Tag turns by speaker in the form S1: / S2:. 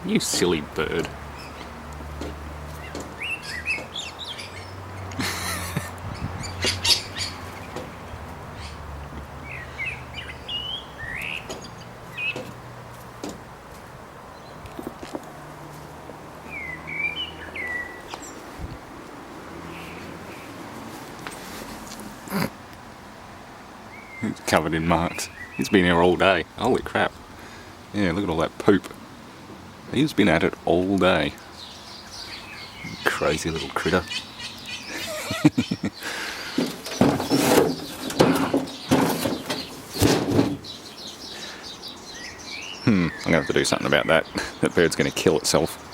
S1: You silly bird. It's covered in marks. He's been here all day. Holy crap. Yeah, look at all that poop. He's been at it all day. Crazy little critter. I'm going to have to do something about that. That bird's going to kill itself.